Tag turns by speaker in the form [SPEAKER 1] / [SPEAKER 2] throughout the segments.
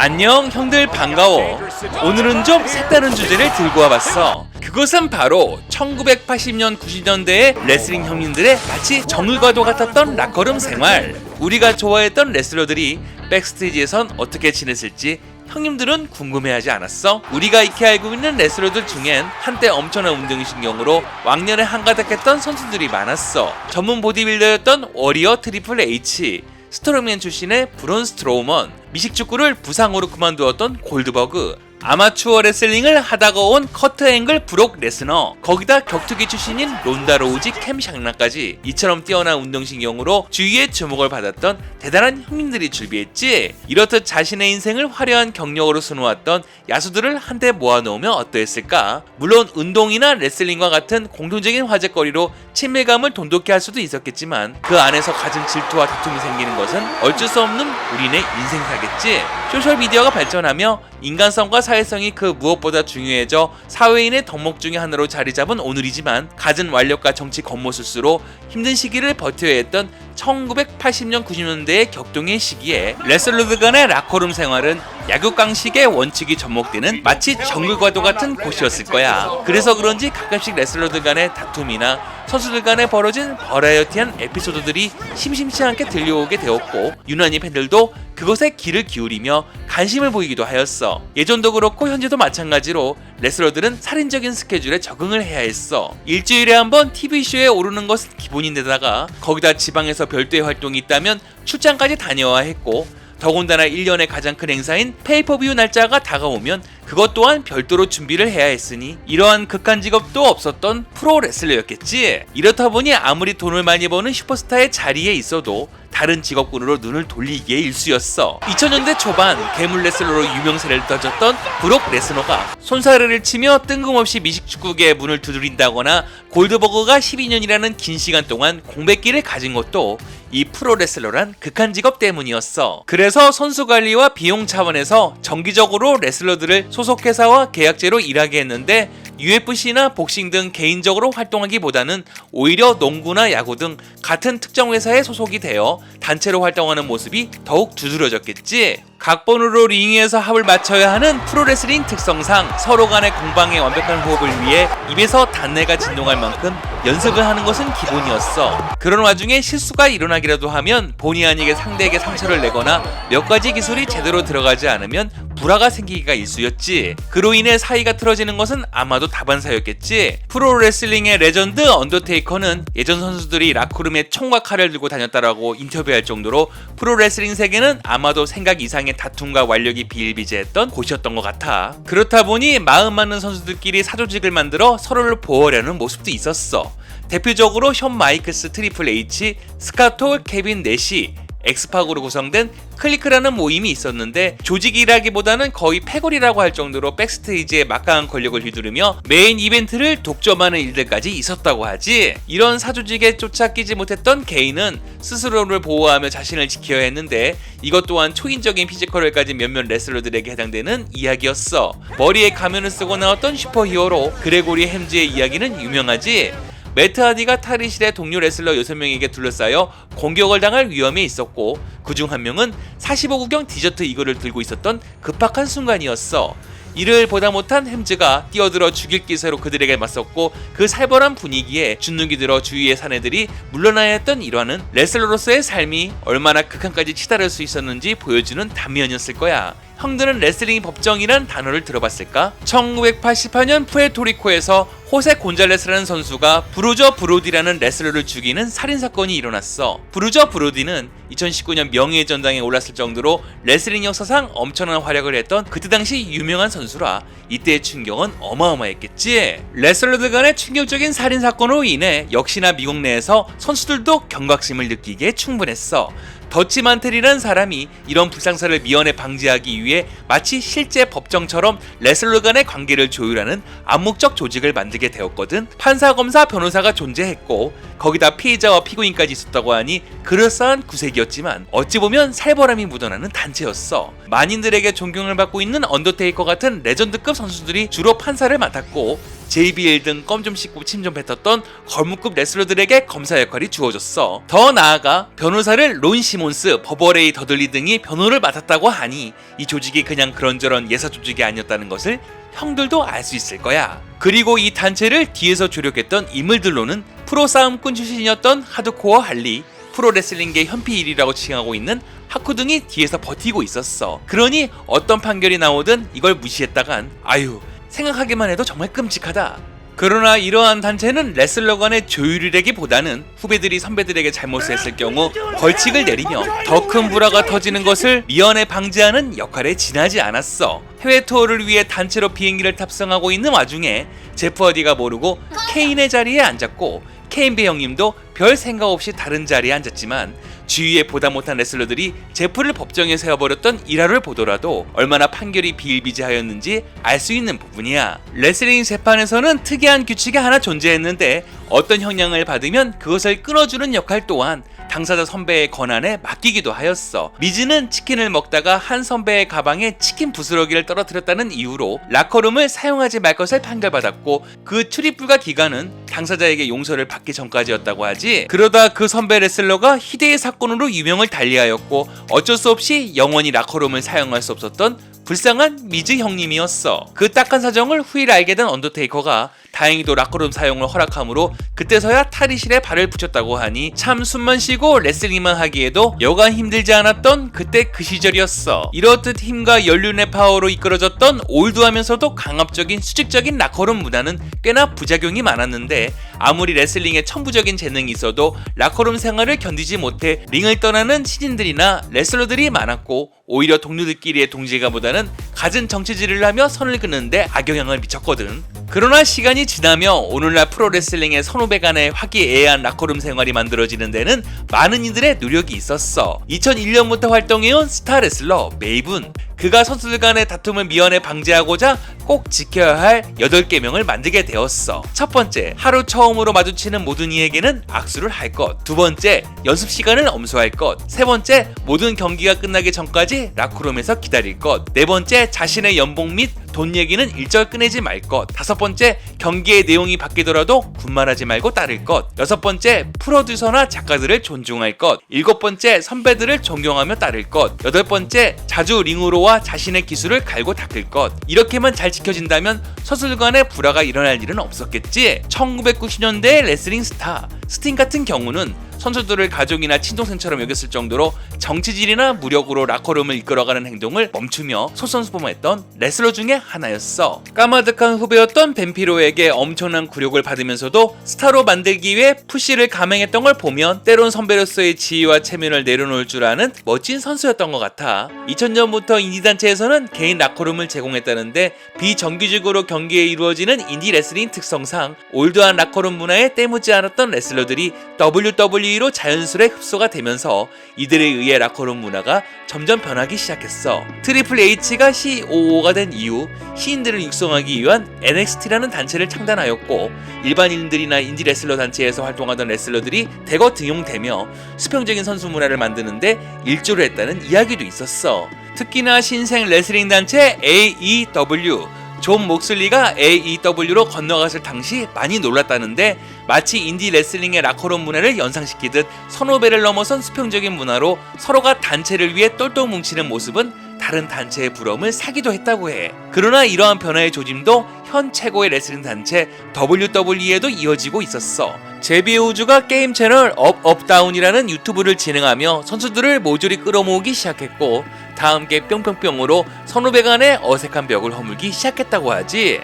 [SPEAKER 1] 안녕 형들 반가워. 오늘은 좀 색다른 주제를 들고 와봤어. 그것은 바로 1980년 90년대의 레슬링 형님들의 마치 정글과도 같았던 락커룸 생활. 우리가 좋아했던 레슬러들이 백스테이지에선 어떻게 지냈을지 형님들은 궁금해하지 않았어? 우리가 익히 알고 있는 레슬러들 중엔 한때 엄청난 운동신경으로 왕년에 한가닥했던 선수들이 많았어. 전문 보디빌더였던 워리어 트리플 H, 스트롱맨 출신의 브론 스트로우먼, 미식축구를 부상으로 그만두었던 골드버그, 아마추어 레슬링을 하다가 온 커트 앵글 브록 레스너, 거기다 격투기 출신인 론다 로우지 캠 샹나까지 이처럼 뛰어난 운동신경으로 주위의 주목을 받았던 대단한 형님들이 출비했지. 이렇듯 자신의 인생을 화려한 경력으로 수놓았던 야수들을 한데 모아놓으면 어떠했을까? 물론 운동이나 레슬링과 같은 공통적인 화제거리로 친밀감을 돈독히 할 수도 있었겠지만 그 안에서 가진 질투와 다툼이 생기는 것은 어쩔 수 없는 우리네 인생사겠지. 소셜미디어가 발전하며 인간성과 사회성이 그 무엇보다 중요해져 사회인의 덕목 중의 하나로 자리잡은 오늘이지만 갖은 완력과 정치 겉모술수로 힘든 시기를 버텨야 했던 1980년 90년대의 격동의 시기에 레슬러들 간의 락커룸 생활은 약육강식의 원칙이 접목되는 마치 정글과도 같은 곳이었을 거야. 그래서 그런지 가끔씩 레슬러들 간의 다툼이나 선수들 간에 벌어진 버라이어티한 에피소드들이 심심치 않게 들려오게 되었고 유난히 팬들도 그것에 귀를 기울이며 관심을 보이기도 하였어. 예전도 그렇고 현재도 마찬가지로 레슬러들은 살인적인 스케줄에 적응을 해야 했어. 일주일에 한 번 TV쇼에 오르는 것은 기본인데다가 거기다 지방에서 별도의 활동이 있다면 출장까지 다녀와야 했고 더군다나 1년의 가장 큰 행사인 페이퍼뷰 날짜가 다가오면 그것 또한 별도로 준비를 해야 했으니 이러한 극한 직업도 없었던 프로 레슬러였겠지. 이렇다 보니 아무리 돈을 많이 버는 슈퍼스타의 자리에 있어도 다른 직업군으로 눈을 돌리기에 일쑤였어. 2000년대 초반 괴물 레슬러로 유명세를 떠졌던 브록 레스너가 손사래를 치며 뜬금없이 미식축구계의 문을 두드린다거나 골드버거가 12년이라는 긴 시간 동안 공백기를 가진 것도 이 프로 레슬러란 극한 직업 때문이었어. 그래서 선수 관리와 비용 차원에서 정기적으로 레슬러들을 소속회사와 계약제로 일하게 했는데 UFC나 복싱 등 개인적으로 활동하기보다는 오히려 농구나 야구 등 같은 특정 회사에 소속이 되어 단체로 활동하는 모습이 더욱 두드러졌겠지. 각본으로 링에서 합을 맞춰야 하는 프로레슬링 특성상 서로 간의 공방의 완벽한 호흡을 위해 입에서 단내가 진동할 만큼 연습을 하는 것은 기본이었어. 그런 와중에 실수가 일어나기라도 하면 본의 아니게 상대에게 상처를 내거나 몇 가지 기술이 제대로 들어가지 않으면 불화가 생기기가 일쑤였지. 그로 인해 사이가 틀어지는 것은 아마도 다반사였겠지. 프로레슬링의 레전드 언더테이커는 예전 선수들이 락커룸에 총과 칼을 들고 다녔다라고 인터뷰할 정도로 프로레슬링 세계는 아마도 생각 이상의 다툼과 완력이 비일비재했던 곳이었던 것 같아. 그렇다 보니 마음 맞는 선수들끼리 사조직을 만들어 서로를 보호하려는 모습도 있었어. 대표적으로 션 마이클스 트리플 H, 스카톨 케빈 내시, 엑스팍으로 구성된 클리크라는 모임이 있었는데 조직이라기보다는 거의 패거리라고 할 정도로 백스테이지에 막강한 권력을 휘두르며 메인 이벤트를 독점하는 일들까지 있었다고 하지. 이런 사조직에 쫓아 끼지 못했던 개인은 스스로를 보호하며 자신을 지켜야 했는데 이것 또한 초인적인 피지컬을 가진 몇몇 레슬러들에게 해당되는 이야기였어. 머리에 가면을 쓰고 나왔던 슈퍼히어로 그레고리 햄즈의 이야기는 유명하지. 매트 하디가 탈의실의 동료 레슬러 6명에게 둘러싸여 공격을 당할 위험에 있었고 그중 한 명은 45구경 디저트 이거를 들고 있었던 급박한 순간이었어. 이를 보다 못한 햄즈가 뛰어들어 죽일 기세로 그들에게 맞섰고 그 살벌한 분위기에 주눅이 들어 주위의 사내들이 물러나야 했던 일화는 레슬러로서의 삶이 얼마나 극한까지 치달을 수 있었는지 보여주는 단면이었을 거야. 형들은 레슬링 법정이란 단어를 들어봤을까? 1988년 푸에르토리코에서 호세 곤잘레스라는 선수가 브루저 브로디라는 레슬러를 죽이는 살인사건이 일어났어. 브루저 브로디는 2019년 명예의 전당에 올랐을 정도로 레슬링 역사상 엄청난 활약을 했던 그때 당시 유명한 선수라 이때의 충격은 어마어마했겠지. 레슬러들 간의 충격적인 살인사건으로 인해 역시나 미국 내에서 선수들도 경각심을 느끼기에 충분했어. 더치 만텔이라는 사람이 이런 불상사를 미연에 방지하기 위해 마치 실제 법정처럼 레슬러 간의 관계를 조율하는 암묵적 조직을 만들게 되었거든. 판사, 검사, 변호사가 존재했고 거기다 피해자와 피고인까지 있었다고 하니 그럴싸한 구색이었지만 어찌 보면 살벌함이 묻어나는 단체였어. 만인들에게 존경을 받고 있는 언더테이커 같은 레전드급 선수들이 주로 판사를 맡았고 JBL 등 껌 좀 씹고 침 좀 뱉었던 거무급 레슬러들에게 검사 역할이 주어졌어. 더 나아가 변호사를 론 시몬스, 버버레이 더들리 등이 변호를 맡았다고 하니 이 조직이 그냥 그런저런 예사 조직이 아니었다는 것을 형들도 알 수 있을 거야. 그리고 이 단체를 뒤에서 조력했던 인물들로는 프로 싸움꾼 출신이었던 하드코어 할리, 프로레슬링계 현피 1위라고 칭하고 있는 하쿠 등이 뒤에서 버티고 있었어. 그러니 어떤 판결이 나오든 이걸 무시했다간 아유, 생각하기만 해도 정말 끔찍하다. 그러나 이러한 단체는 레슬러 간의 조율이라기보다는 후배들이 선배들에게 잘못을 했을 경우 벌칙을 내리며 더 큰 불화가 터지는 것을 미연에 방지하는 역할에 지나지 않았어. 해외 투어를 위해 단체로 비행기를 탑승하고 있는 와중에 제프 하디가 모르고 케인의 자리에 앉았고, 케인배 형님도 별 생각 없이 다른 자리에 앉았지만 주위에 보다 못한 레슬러들이 제프를 법정에 세워버렸던 일화를 보더라도 얼마나 판결이 비일비재하였는지 알 수 있는 부분이야. 레슬링 재판에서는 특이한 규칙이 하나 존재했는데 어떤 형량을 받으면 그것을 끊어주는 역할 또한 당사자 선배의 권한에 맡기기도 하였어. 미즈는 치킨을 먹다가 한 선배의 가방에 치킨 부스러기를 떨어뜨렸다는 이유로 라커룸을 사용하지 말 것을 판결받았고, 그 출입 불가 기간은 당사자에게 용서를 받기 전까지였다고 하지. 그러다 그 선배 레슬러가 희대의 사건으로 유명을 달리하였고 어쩔 수 없이 영원히 라커룸을 사용할 수 없었던 불쌍한 미즈 형님이었어. 그 딱한 사정을 후일 알게 된 언더테이커가 다행히도 라커룸 사용을 허락하므로 그때서야 탈의실에 발을 붙였다고 하니 참 숨만 쉬고 레슬링만 하기에도 여간 힘들지 않았던 그때 그 시절이었어. 이렇듯 힘과 연륜의 파워로 이끌어졌던 올드하면서도 강압적인 수직적인 라커룸 문화는 꽤나 부작용이 많았는데, 아무리 레슬링에 천부적인 재능이 있어도 라커룸 생활을 견디지 못해 링을 떠나는 신인들이나 레슬러들이 많았고, 오히려 동료들끼리의 동질감보다는 갖은 정치질을 하며 선을 긋는데 악영향을 미쳤거든. 그러나 시간이 지나며 오늘날 프로레슬링의 선후배 간의 화기애애한 라커룸 생활이 만들어지는 데는 많은 이들의 노력이 있었어. 2001년부터 활동해온 스타 레슬러 메이븐, 그가 선수들 간의 다툼을 미연에 방지하고자 꼭 지켜야 할 8개명을 만들게 되었어. 첫 번째, 하루 처음으로 마주치는 모든 이에게는 악수를 할 것. 두 번째, 연습 시간을 엄수할 것. 세 번째, 모든 경기가 끝나기 전까지 라커룸에서 기다릴 것. 네 번째, 자신의 연봉 및 돈 얘기는 일절 꺼내지 말 것. 다섯 번째, 경기의 내용이 바뀌더라도 군말하지 말고 따를 것. 여섯 번째, 프로듀서나 작가들을 존중할 것. 일곱 번째, 선배들을 존경하며 따를 것. 여덟 번째, 자주 링으로 와 자신의 기술을 갈고 닦을 것. 이렇게만 잘 지켜진다면 선수들 간의 불화가 일어날 일은 없었겠지. 1990년대의 레슬링 스타 스팅 같은 경우는 선수들을 가족이나 친동생처럼 여겼을 정도로 정치질이나 무력으로 라커룸을 이끌어가는 행동을 멈추며 솔선수범했던 레슬러 중에 하나였어. 까마득한 후배였던 벤피로에게 엄청난 굴욕을 받으면서도 스타로 만들기 위해 푸시를 감행했던 걸 보면 때론 선배로서의 지위와 체면을 내려놓을 줄 아는 멋진 선수였던 것 같아. 2000년부터 인디단체에서는 개인 라커룸을 제공했다는데, 비정규직으로 경기에 이루어지는 인디 레슬링 특성상 올드한 라커룸 문화에 때묻지 않았던 레슬러들이 WWE로 자연스레 흡수가 되면서 이들에 의해 라커룸 문화가 점점 변하기 시작했어. 트리플 H가 COO가 된 이후 시인들을 육성하기 위한 NXT라는 단체를 창단하였고, 일반인들이나 인디 레슬러 단체에서 활동하던 레슬러들이 대거 등용되며 수평적인 선수 문화를 만드는데 일조를 했다는 이야기도 있었어. 특히나 신생 레슬링 단체 AEW, 존 목슬리가 AEW로 건너갔을 당시 많이 놀랐다는데, 마치 인디 레슬링의 라커룸 문화를 연상시키듯 선후배를 넘어선 수평적인 문화로 서로가 단체를 위해 똘똘 뭉치는 모습은 다른 단체의 부러움을 사기도 했다고 해. 그러나 이러한 변화의 조짐도 현 최고의 레슬링 단체 WWE에도 이어지고 있었어. 제비 우주가 게임 채널 업업다운이라는 유튜브를 진행하며 선수들을 모조리 끌어모으기 시작했고, 다 함께 뿅뿅뿅으로 선후배 간의 어색한 벽을 허물기 시작했다고 하지.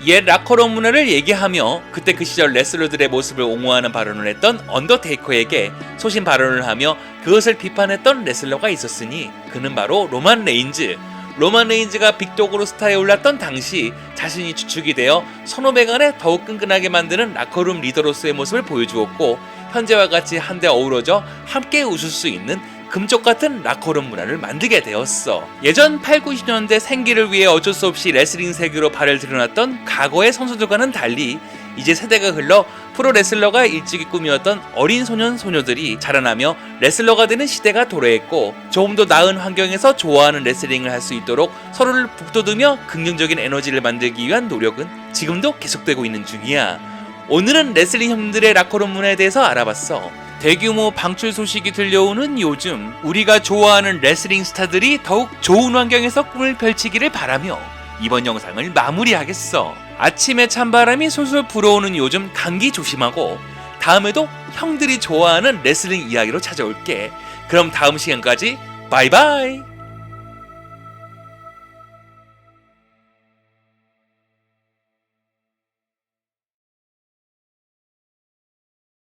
[SPEAKER 1] 옛 라커룸 문화를 얘기하며 그때 그 시절 레슬러들의 모습을 옹호하는 발언을 했던 언더테이커에게 소신 발언을 하며 그것을 비판했던 레슬러가 있었으니 그는 바로 로만 레인즈. 로만 레인즈가 빅도그로 스타에 올랐던 당시 자신이 주축이 되어 선후배 간에 더욱 끈끈하게 만드는 라커룸 리더로서의 모습을 보여주었고, 현재와 같이 한데 어우러져 함께 웃을 수 있는 금쪽같은 라커룸 문화를 만들게 되었어. 예전 8, 90년대 생기를 위해 어쩔 수 없이 레슬링 세계로 발을 들여놨던 과거의 선수들과는 달리 이제 세대가 흘러 프로 레슬러가 일찍이 꿈이었던 어린 소년 소녀들이 자라나며 레슬러가 되는 시대가 도래했고, 조금 더 나은 환경에서 좋아하는 레슬링을 할 수 있도록 서로를 북돋우며 긍정적인 에너지를 만들기 위한 노력은 지금도 계속되고 있는 중이야. 오늘은 레슬링 형님들의 라커룸 문화에 대해서 알아봤어. 대규모 방출 소식이 들려오는 요즘, 우리가 좋아하는 레슬링 스타들이 더욱 좋은 환경에서 꿈을 펼치기를 바라며 이번 영상을 마무리하겠어. 아침에 찬바람이 솔솔 불어오는 요즘 감기 조심하고, 다음에도 형들이 좋아하는 레슬링 이야기로 찾아올게. 그럼 다음 시간까지 바이바이.